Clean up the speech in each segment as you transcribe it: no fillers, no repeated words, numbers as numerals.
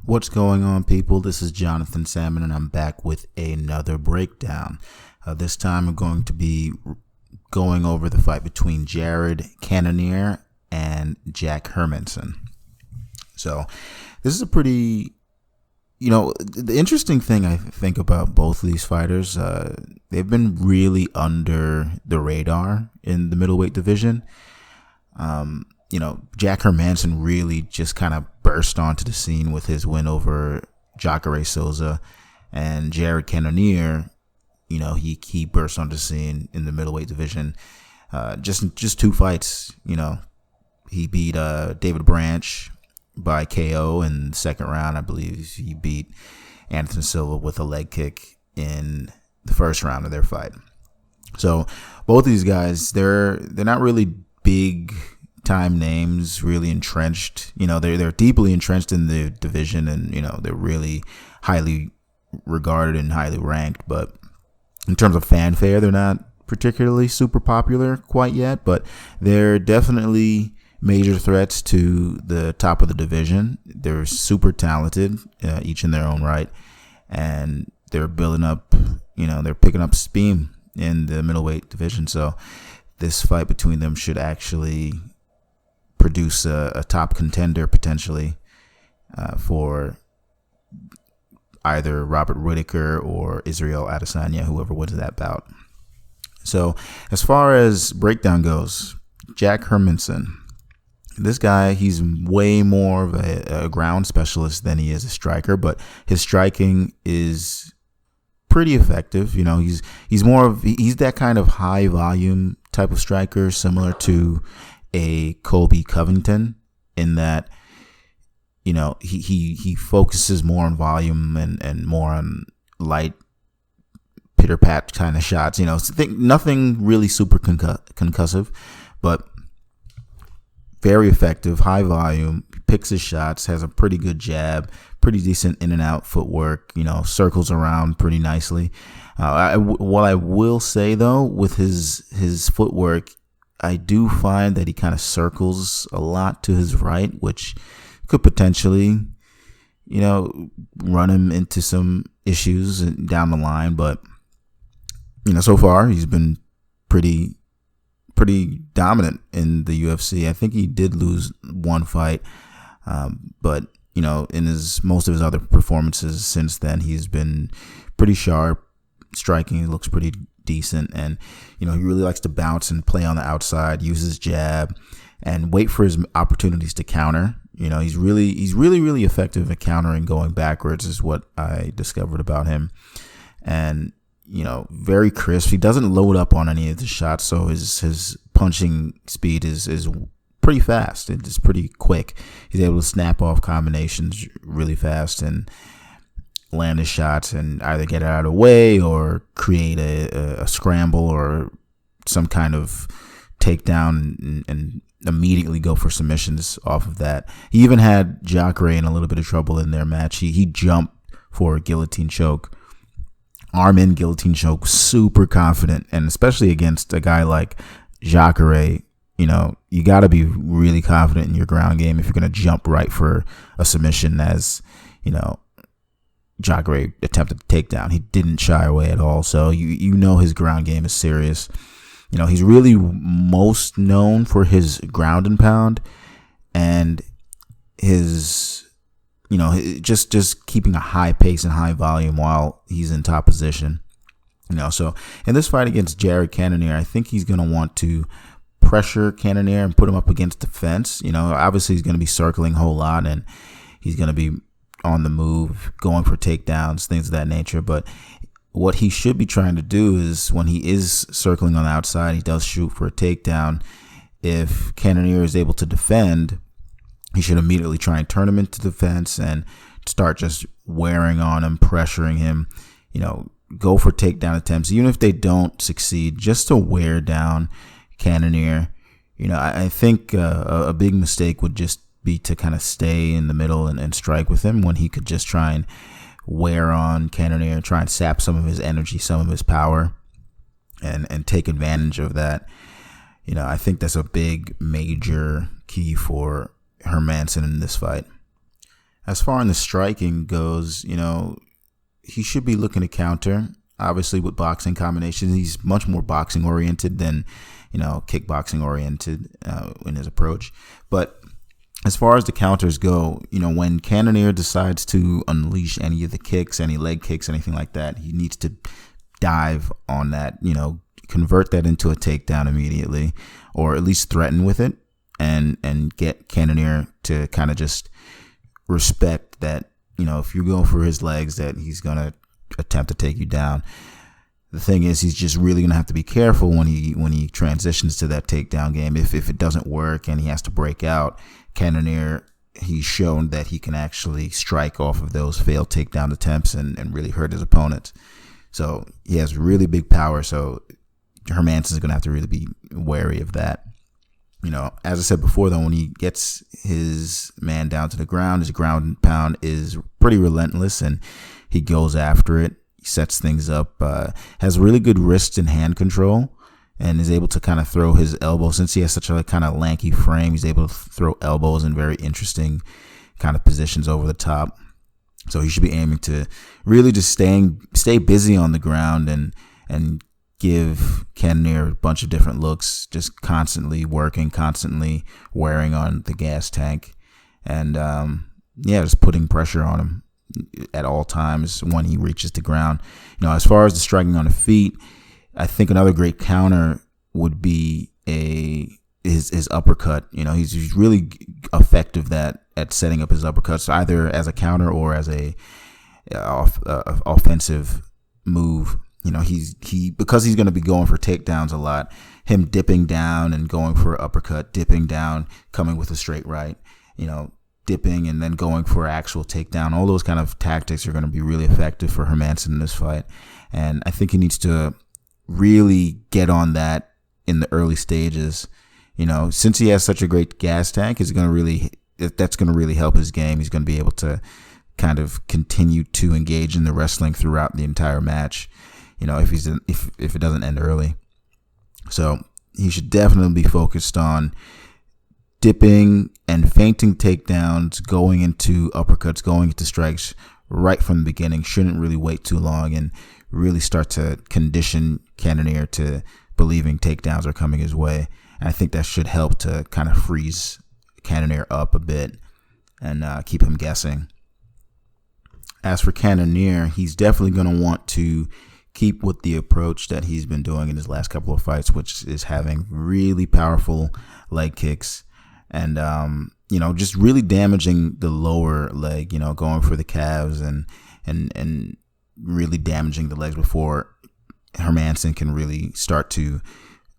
What's going on, people? This is Jonathan Salmon, and I'm back with another breakdown. This time I'm going to be going over the fight between Jared Cannonier and Jack Hermansson. So this is a pretty, the interesting thing I think about both of these fighters, they've been really under the radar in the middleweight division. Jack Hermansson really just kind of burst onto the scene with his win over Jacare Souza, and Jared Cannonier, he burst onto the scene in the middleweight division. Just two fights, he beat David Branch by KO in the second round. I believe he beat Anderson Silva with a leg kick in the first round of their fight. So both of these guys, they're not really big time names, really entrenched. They're deeply entrenched in the division, and they're really highly regarded and highly ranked. But in terms of fanfare, they're not particularly super popular quite yet. But they're definitely major threats to the top of the division. They're super talented, each in their own right, and they're building up. They're picking up steam in the middleweight division. So this fight between them should actually produce a top contender potentially for either Robert Whittaker or Israel Adesanya, whoever wins that bout. So as far as breakdown goes, Jack Hermansson, this guy, he's way more of a ground specialist than he is a striker, but his striking is pretty effective. He's that kind of high volume type of striker, similar to a Colby Covington, in that he focuses more on volume and more on light pitter pat kind of shots. Nothing really super concussive, but very effective, high volume, picks his shots, has a pretty good jab, pretty decent in and out footwork, circles around pretty nicely. What I will say though, with his footwork, I do find that he kind of circles a lot to his right, which could potentially, run him into some issues down the line. But, so far he's been pretty dominant in the UFC. I think he did lose one fight, but, in most of his other performances since then, he's been pretty sharp. Striking, he looks pretty decent, and he really likes to bounce and play on the outside, use his jab, and wait for his opportunities to counter. He's really effective at countering, going backwards, is what I discovered about him. And very crisp. He doesn't load up on any of the shots, so his punching speed is pretty fast. It's pretty quick. He's able to snap off combinations really fast and land his shots and either get it out of the way or create a scramble or some kind of takedown and immediately go for submissions off of that. He even had Jacare in a little bit of trouble in their match. He jumped for a guillotine choke, arm in guillotine choke, super confident, and especially against a guy like Jacare, you got to be really confident in your ground game if you're going to jump right for a submission, as Jacare attempted to take down. He didn't shy away at all. So his ground game is serious. He's really most known for his ground and pound and his, just keeping a high pace and high volume while he's in top position. So in this fight against Jared Cannonier, I think he's going to want to pressure Cannonier and put him up against the fence. Obviously he's going to be circling a whole lot, and he's going to be on the move, going for takedowns, things of that nature. But what he should be trying to do is, when he is circling on the outside, he does shoot for a takedown. If Cannonier is able to defend, he should immediately try and turn him into defense and start just wearing on him, pressuring him, go for takedown attempts, even if they don't succeed, just to wear down Cannonier. I think a big mistake would just be to kind of stay in the middle and strike with him, when he could just try and wear on Cannonier and try and sap some of his energy, some of his power, and take advantage of that. I think that's a big, major key for Hermansson in this fight. As far as the striking goes, he should be looking to counter. Obviously, with boxing combinations, he's much more boxing oriented than, kickboxing oriented in his approach. But as far as the counters go, when Cannonier decides to unleash any of the kicks, any leg kicks, anything like that, he needs to dive on that, convert that into a takedown immediately, or at least threaten with it, and get Cannonier to kind of just respect that, if you go for his legs, that he's going to attempt to take you down. The thing is, he's just really going to have to be careful when he transitions to that takedown game. If it doesn't work and he has to break out, Cannonier, he's shown that he can actually strike off of those failed takedown attempts and really hurt his opponents. So he has really big power. So Hermansson is going to have to really be wary of that. As I said before, though, when he gets his man down to the ground, his ground and pound is pretty relentless, and he goes after it. He sets things up, has really good wrist and hand control, and is able to kind of throw his elbows. Since he has such a kind of lanky frame, he's able to throw elbows in very interesting kind of positions over the top. So he should be aiming to really just stay busy on the ground and give Cannonier a bunch of different looks, just constantly working, constantly wearing on the gas tank, and just putting pressure on him at all times when he reaches the ground. As far as the striking on the feet, I think another great counter would be his uppercut. He's really effective at setting up his uppercuts, either as a counter or as a offensive move. Because he's going to be going for takedowns a lot, him dipping down and going for an uppercut, dipping down, coming with a straight right, dipping and then going for actual takedown. All those kind of tactics are going to be really effective for Hermansson in this fight. And I think he needs to really get on that in the early stages. Since he has such a great gas tank, that's going to really help his game. He's going to be able to kind of continue to engage in the wrestling throughout the entire match, if it doesn't end early. So he should definitely be focused on dipping and feinting takedowns, going into uppercuts, going into strikes right from the beginning. Shouldn't really wait too long and really start to condition Cannonier to believing takedowns are coming his way. And I think that should help to kind of freeze Cannonier up a bit and keep him guessing. As for Cannonier, he's definitely going to want to keep with the approach that he's been doing in his last couple of fights, which is having really powerful leg kicks and, just really damaging the lower leg, going for the calves and really damaging the legs before Hermansson can really start to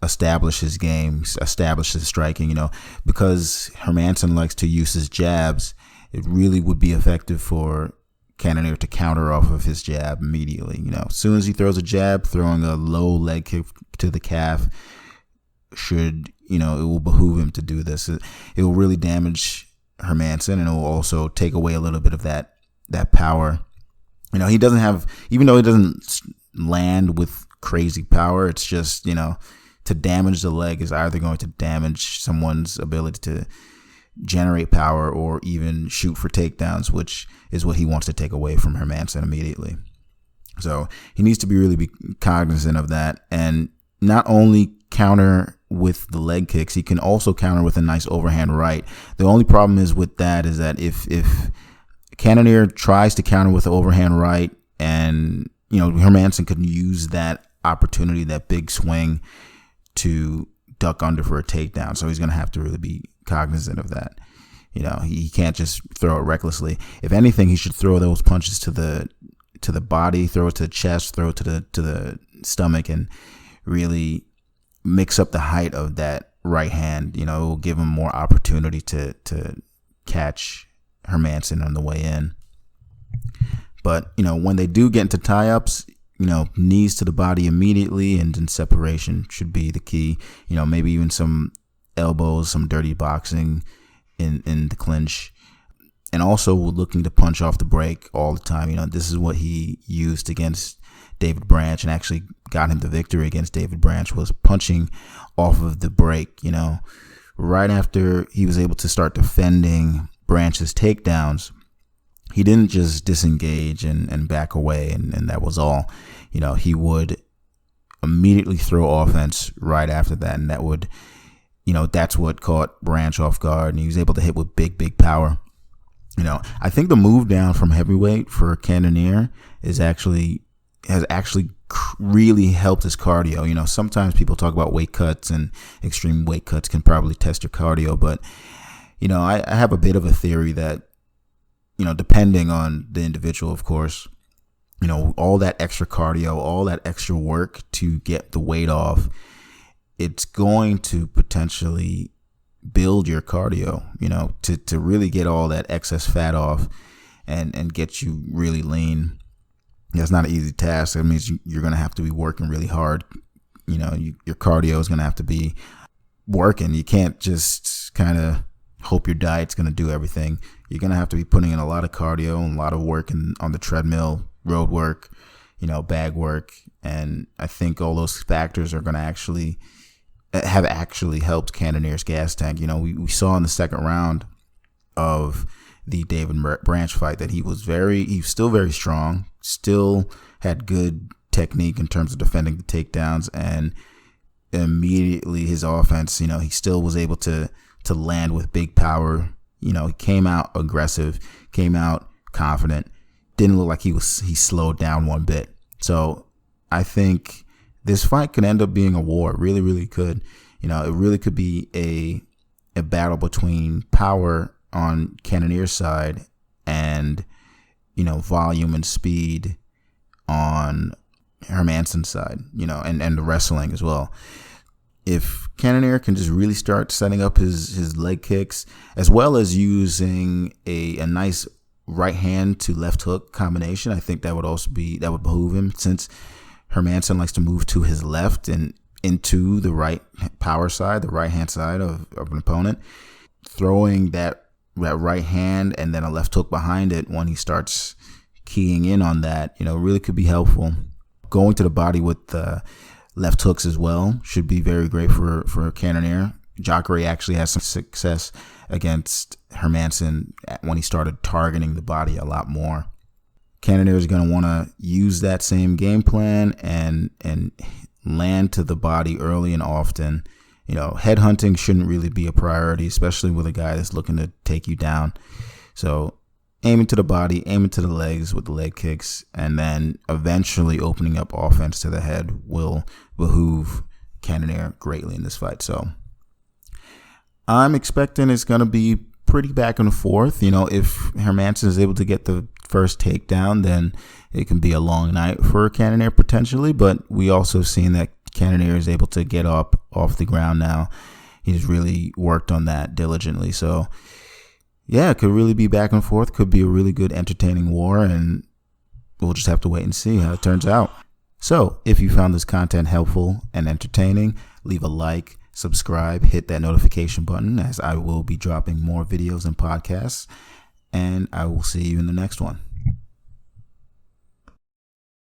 establish his game, establish his striking, because Hermansson likes to use his jabs. It really would be effective for Cannonier to counter off of his jab immediately. As soon as he throws a jab, throwing a low leg kick to the calf should, it will behoove him to do this. It will really damage Hermansson, and it will also take away a little bit of that power. He doesn't have, even though he doesn't land with crazy power, it's just, to damage the leg is either going to damage someone's ability to generate power or even shoot for takedowns, which is what he wants to take away from Hermansson immediately. So he needs to be cognizant of that, and not only counter with the leg kicks, he can also counter with a nice overhand right. The only problem is with that is that if Cannonier tries to counter with the overhand right, and Hermansson could use that opportunity, that big swing, to duck under for a takedown. So he's going to have to really be cognizant of that. He can't just throw it recklessly. If anything, he should throw those punches to the body, throw it to the chest, throw it to the stomach, and really mix up the height of that right hand. It will give him more opportunity to catch Hermansson on the way in. But when they do get into tie-ups, knees to the body immediately, and then separation should be the key. Maybe even some elbows, some dirty boxing in the clinch, and also looking to punch off the break all the time. This is what he used against David Branch and actually got him the victory against David Branch, was punching off of the break. Right after he was able to start defending Branch's takedowns, he didn't just disengage and back away and that was all. He would immediately throw offense right after that, and that would, that's what caught Branch off guard, and he was able to hit with big power. I think the move down from heavyweight for Cannonier has actually really helped his cardio. Sometimes people talk about weight cuts, and extreme weight cuts can probably test your cardio, but I have a bit of a theory that, depending on the individual, of course, all that extra cardio, all that extra work to get the weight off, it's going to potentially build your cardio, to really get all that excess fat off and get you really lean. That's not an easy task. That means you're going to have to be working really hard. Your cardio is going to have to be working. You can't just kind of hope your diet's going to do everything. You're going to have to be putting in a lot of cardio and a lot of work on the treadmill, road work, bag work. And I think all those factors are going to have actually helped Cannonier's gas tank. We saw in the second round of the David Branch fight that he was still very strong, still had good technique in terms of defending the takedowns, and immediately his offense, he still was able to land with big power. He came out aggressive, came out confident, didn't look like he slowed down one bit. So I think this fight could end up being a war. It really, really could. It really could be a battle between power on Cannonier's side and, volume and speed on Hermansson's side, and the wrestling as well. If Cannonier can just really start setting up his leg kicks, as well as using a nice right hand to left hook combination, I think that would behoove him, since Hermansson likes to move to his left and into the right power side, the right hand side of an opponent. Throwing that right hand and then a left hook behind it when he starts keying in on that, really could be helpful. Going to the body with left hooks as well should be very great for Cannonier. Jacare actually has some success against Hermansson when he started targeting the body a lot more. Cannonier is going to want to use that same game plan and land to the body early and often. Head hunting shouldn't really be a priority, especially with a guy that's looking to take you down. So aiming to the body, aiming to the legs with the leg kicks, and then eventually opening up offense to the head will behoove Cannonier greatly in this fight. So I'm expecting it's going to be pretty back and forth. If Hermansson is able to get the first takedown, then it can be a long night for Cannonier potentially. But we also seen that Cannonier is able to get up off the ground now. He's really worked on that diligently. So yeah, it could really be back and forth. Could be a really good, entertaining war, and we'll just have to wait and see how it turns out. So if you found this content helpful and entertaining, leave a like, subscribe, hit that notification button, as I will be dropping more videos and podcasts, and I will see you in the next one.